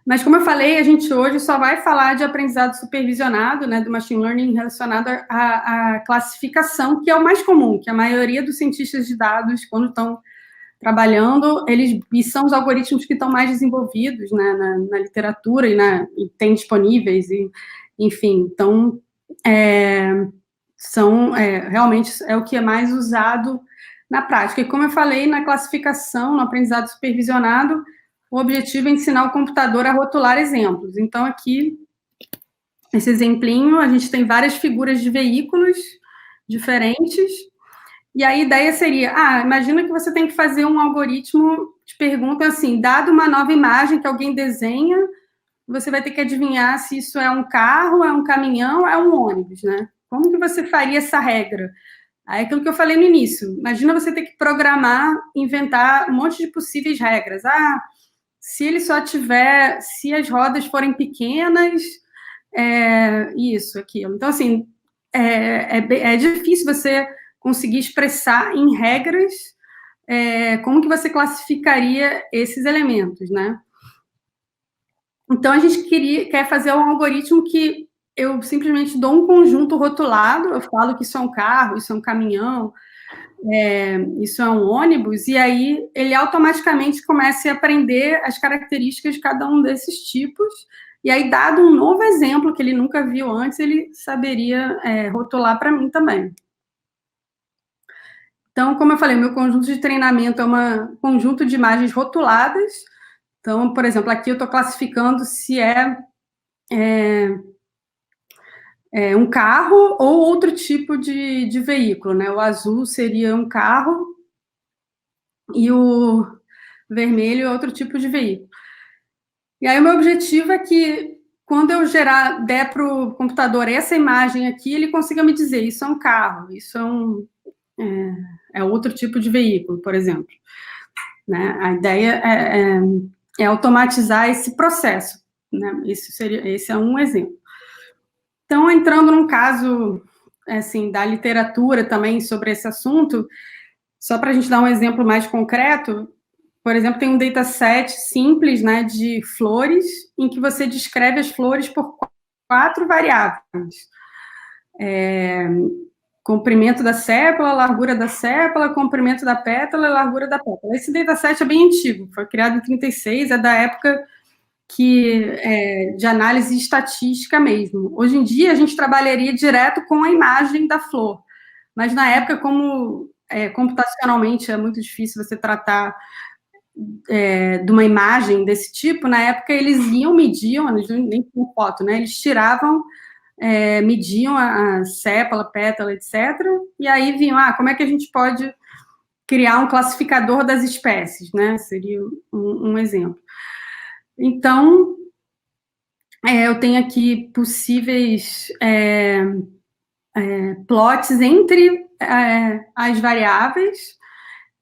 Mas, como eu falei, a gente hoje só vai falar de aprendizado supervisionado, né, do machine learning relacionado à classificação, que é o mais comum, que a maioria dos cientistas de dados, quando estão trabalhando, e são os algoritmos que estão mais desenvolvidos, né, na literatura e tem disponíveis, enfim, então, realmente é o que é mais usado na prática. E como eu falei, na classificação, no aprendizado supervisionado, o objetivo é ensinar o computador a rotular exemplos. Então, aqui, esse exemplinho, a gente tem várias figuras de veículos diferentes, e a ideia seria, imagina que você tem que fazer um algoritmo, te pergunta assim, dado uma nova imagem que alguém desenha, você vai ter que adivinhar se isso é um carro, é um caminhão, é um ônibus, né? Como que você faria essa regra? Aí, aquilo que eu falei no início, imagina você ter que programar, inventar um monte de possíveis regras. Se ele só tiver, se as rodas forem pequenas, isso, aquilo. Então, assim, é difícil você conseguir expressar em regras como que você classificaria esses elementos, né? Então, a gente quer fazer um algoritmo que eu simplesmente dou um conjunto rotulado, eu falo que isso é um carro, isso é um caminhão, isso é um ônibus, e aí ele automaticamente começa a aprender as características de cada um desses tipos, e aí, dado um novo exemplo que ele nunca viu antes, ele saberia rotular para mim também. Então, como eu falei, meu conjunto de treinamento é um conjunto de imagens rotuladas. Então, por exemplo, aqui eu estou classificando se um carro ou outro tipo de veículo, né? O azul seria um carro e o vermelho é outro tipo de veículo. E aí o meu objetivo é que quando eu der para o computador essa imagem aqui, ele consiga me dizer, isso é um carro, isso é outro tipo de veículo, por exemplo. Né? A ideia é automatizar esse processo, né? Esse é um exemplo. Então, entrando num caso assim, da literatura também sobre esse assunto, só para a gente dar um exemplo mais concreto, por exemplo, tem um dataset simples, né, de flores, em que você descreve as flores por 4 variáveis. Comprimento da sépala, largura da sépala, comprimento da pétala e largura da pétala. Esse dataset é bem antigo, foi criado em 36, é da época de análise estatística mesmo. Hoje em dia, a gente trabalharia direto com a imagem da flor, mas na época, como computacionalmente é muito difícil você tratar de uma imagem desse tipo, na época eles mediam, eles nem tinham foto, né? Eles tiravam, mediam a sépala, pétala, etc. E aí vinham, como é que a gente pode criar um classificador das espécies, né? Seria um exemplo. Então, eu tenho aqui possíveis plots entre as variáveis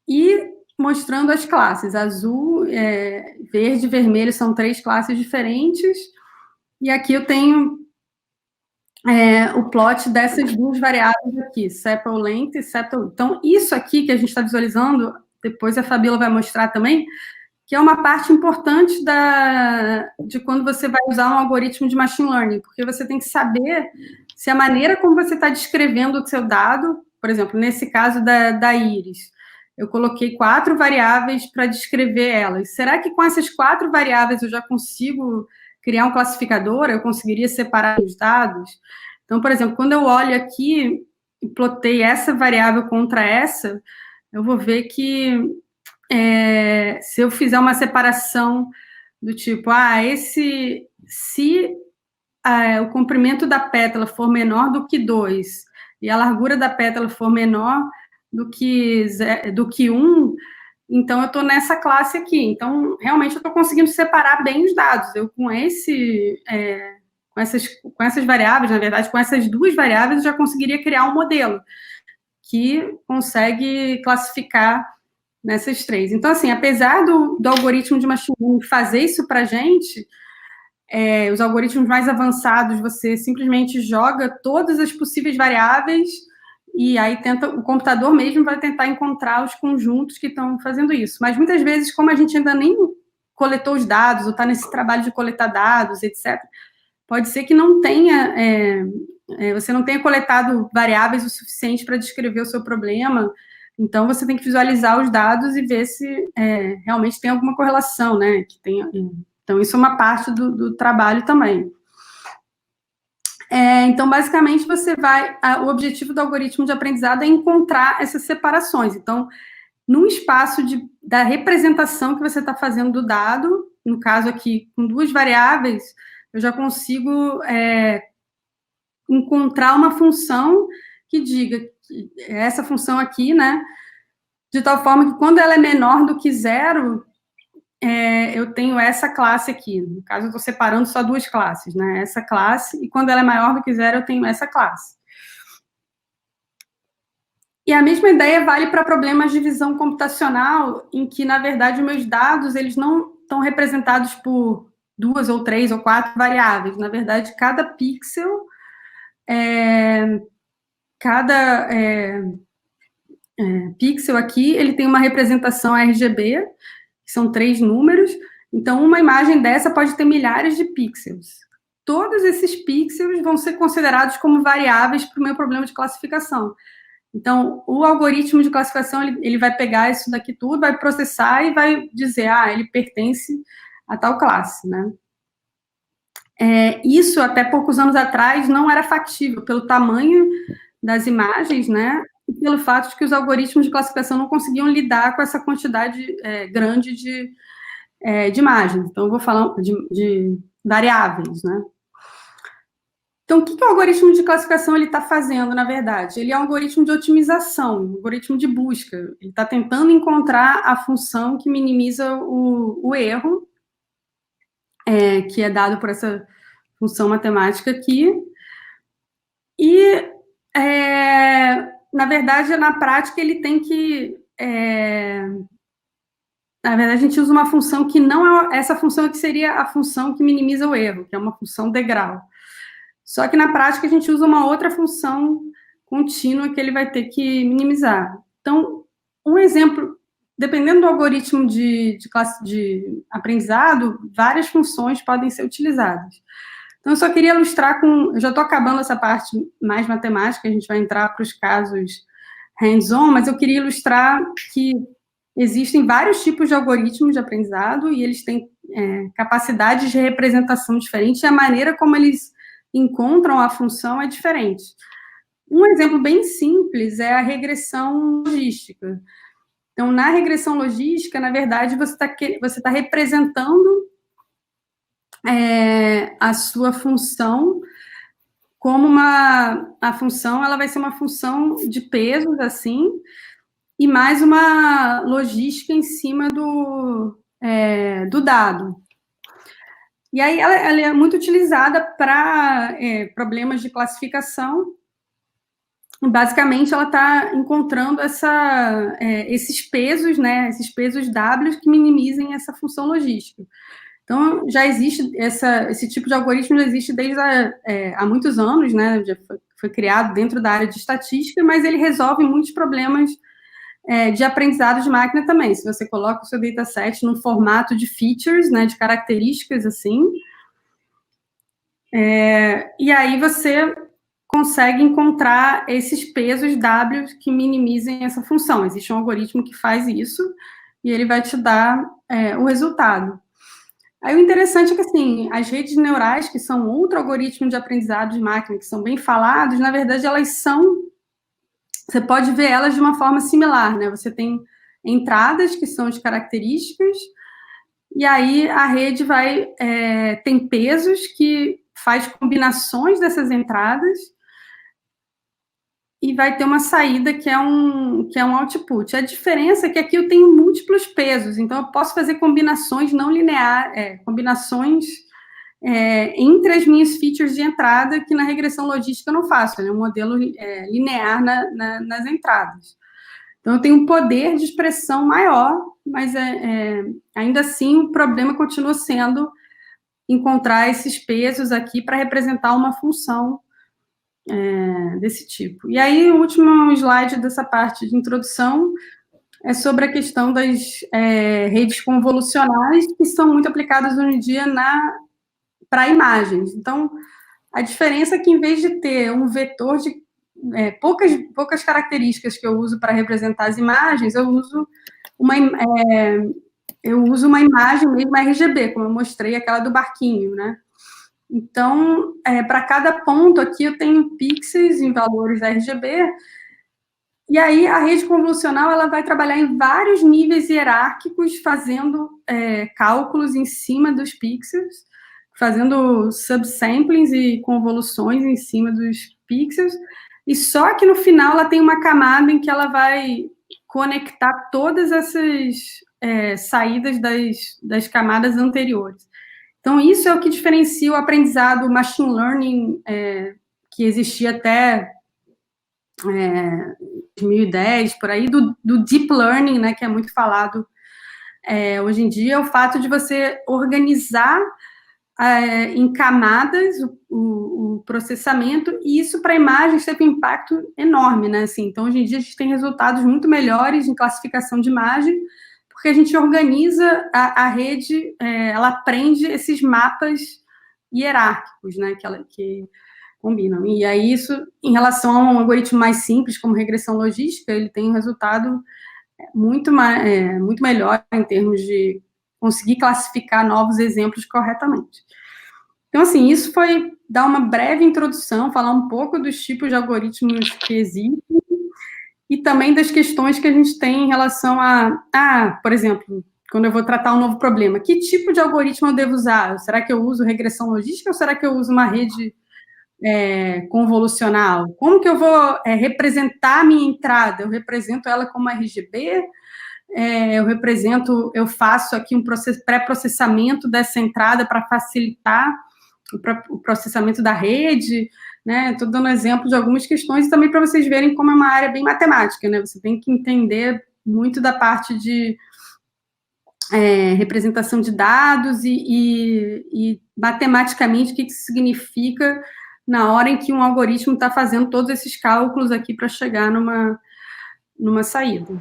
e mostrando as classes. Azul, verde e vermelho são 3 classes diferentes. E aqui eu tenho o plot dessas 2 variáveis aqui, sepal length e sepal. Então, isso aqui que a gente está visualizando, depois a Fabíola vai mostrar também, que é uma parte importante de quando você vai usar um algoritmo de machine learning, porque você tem que saber se a maneira como você está descrevendo o seu dado, por exemplo, nesse caso da íris, eu coloquei 4 variáveis para descrever elas. Será que com essas 4 variáveis eu já consigo criar um classificador? Eu conseguiria separar os dados? Então, por exemplo, quando eu olho aqui e plotei essa variável contra essa, eu vou ver que se eu fizer uma separação do tipo, se o comprimento da pétala for menor do que 2 e a largura da pétala for menor do que 1, então eu estou nessa classe aqui. Então, realmente, eu estou conseguindo separar bem os dados. Eu, com essas variáveis, na verdade, com essas 2 variáveis, eu já conseguiria criar um modelo que consegue classificar nessas 3. Então, assim, apesar do algoritmo de machine learning fazer isso para a gente, os algoritmos mais avançados, você simplesmente joga todas as possíveis variáveis e aí o computador mesmo vai tentar encontrar os conjuntos que estão fazendo isso. Mas, muitas vezes, como a gente ainda nem coletou os dados, ou está nesse trabalho de coletar dados, etc., pode ser que não tenha, você não tenha coletado variáveis o suficiente para descrever o seu problema, então você tem que visualizar os dados e ver se realmente tem alguma correlação, né? Então, isso é uma parte do trabalho também. Então, basicamente, o objetivo do algoritmo de aprendizado é encontrar essas separações. Então, no espaço da representação que você está fazendo do dado, no caso aqui, com 2 variáveis, eu já consigo encontrar uma função que diga que essa função aqui, né, de tal forma que quando ela é menor do que 0, eu tenho essa classe aqui. No caso, eu estou separando só 2 classes, né, essa classe, e quando ela é maior do que 0, eu tenho essa classe. E a mesma ideia vale para problemas de visão computacional, em que, na verdade, os meus dados, eles não estão representados por 2 ou 3 ou 4 variáveis. Na verdade, cada pixel, pixel aqui, ele tem uma representação RGB, que são 3 números. Então, uma imagem dessa pode ter milhares de pixels. Todos esses pixels vão ser considerados como variáveis para o meu problema de classificação. Então, o algoritmo de classificação, ele vai pegar isso daqui tudo, vai processar e vai dizer, ele pertence a tal classe, né? Isso, até poucos anos atrás, não era factível, pelo tamanho das imagens, né? E pelo fato de que os algoritmos de classificação não conseguiam lidar com essa quantidade grande de imagens. Então, eu vou falar de variáveis, né? Então, o que o algoritmo de classificação está fazendo, na verdade? Ele é um algoritmo de otimização, um algoritmo de busca. Ele está tentando encontrar a função que minimiza o erro, que é dado por essa função matemática aqui. E, na verdade, na prática, ele tem que... na verdade, a gente usa uma função que não é... Essa função aqui seria a função que minimiza o erro, que é uma função degrau. Só que, na prática, a gente usa uma outra função contínua que ele vai ter que minimizar. Então, um exemplo, dependendo do algoritmo de aprendizado, várias funções podem ser utilizadas. Então, eu só queria ilustrar eu já estou acabando essa parte mais matemática, a gente vai entrar para os casos hands-on, mas eu queria ilustrar que existem vários tipos de algoritmos de aprendizado e eles têm capacidades de representação diferentes e a maneira como eles encontram a função é diferente. Um exemplo bem simples é a regressão logística. Então, na regressão logística, na verdade, você tá representando a sua função como a função, ela vai ser uma função de pesos, assim, e mais uma logística em cima do dado. E aí ela é muito utilizada para problemas de classificação. Basicamente, ela está encontrando esses pesos, né, esses pesos W que minimizem essa função logística. Então, já existe esse tipo de algoritmo, já existe desde há muitos anos, né, já foi criado dentro da área de estatística, mas ele resolve muitos problemas de aprendizado de máquina também. Se você coloca o seu dataset num formato de features, né, de características, assim, e aí você consegue encontrar esses pesos W que minimizem essa função. Existe um algoritmo que faz isso, e ele vai te dar o resultado. Aí o interessante é que, assim, as redes neurais, que são outro algoritmo de aprendizado de máquina, que são bem falados, na verdade, você pode ver elas de uma forma similar, né? Você tem entradas que são de características, e aí a rede tem pesos que faz combinações dessas entradas e vai ter uma saída que é um output. A diferença é que aqui eu tenho múltiplos pesos, então eu posso fazer combinações não lineares, combinações entre as minhas features de entrada, que na regressão logística eu não faço, é um modelo linear nas entradas. Então, eu tenho um poder de expressão maior, mas ainda assim o problema continua sendo encontrar esses pesos aqui para representar uma função desse tipo. E aí, o último slide dessa parte de introdução, é sobre a questão das redes convolucionais, que são muito aplicadas hoje em dia para imagens. Então, a diferença é que, em vez de ter um vetor de poucas características que eu uso para representar as imagens, eu uso uma imagem mesmo RGB, como eu mostrei, aquela do barquinho, né? Então, para cada ponto aqui, eu tenho pixels em valores RGB, e aí a rede convolucional ela vai trabalhar em vários níveis hierárquicos, fazendo cálculos em cima dos pixels, fazendo subsamplings e convoluções em cima dos pixels, e só que no final ela tem uma camada em que ela vai conectar todas essas saídas das camadas anteriores. Então, isso é o que diferencia o aprendizado machine learning, que existia até 2010, por aí, do deep learning, né, que é muito falado hoje em dia, é o fato de você organizar em camadas o processamento, e isso para imagens teve um impacto enorme, né? Assim, então, hoje em dia, a gente tem resultados muito melhores em classificação de imagem, porque a gente organiza a rede, ela aprende esses mapas hierárquicos, né? Que combinam. E aí, isso, em relação a um algoritmo mais simples, como regressão logística, ele tem um resultado muito melhor em termos de conseguir classificar novos exemplos corretamente. Então, assim, isso foi dar uma breve introdução, falar um pouco dos tipos de algoritmos que existem e também das questões que a gente tem em relação por exemplo, quando eu vou tratar um novo problema, que tipo de algoritmo eu devo usar? Será que eu uso regressão logística ou será que eu uso uma rede convolucional? Como que eu vou representar a minha entrada? Eu represento ela como RGB? Eu faço aqui um pré-processamento dessa entrada para facilitar o processamento da rede, né? Estou dando exemplo de algumas questões e também para vocês verem como é uma área bem matemática, né? Você tem que entender muito da parte de representação de dados e matematicamente o que isso significa na hora em que um algoritmo está fazendo todos esses cálculos aqui para chegar numa saída.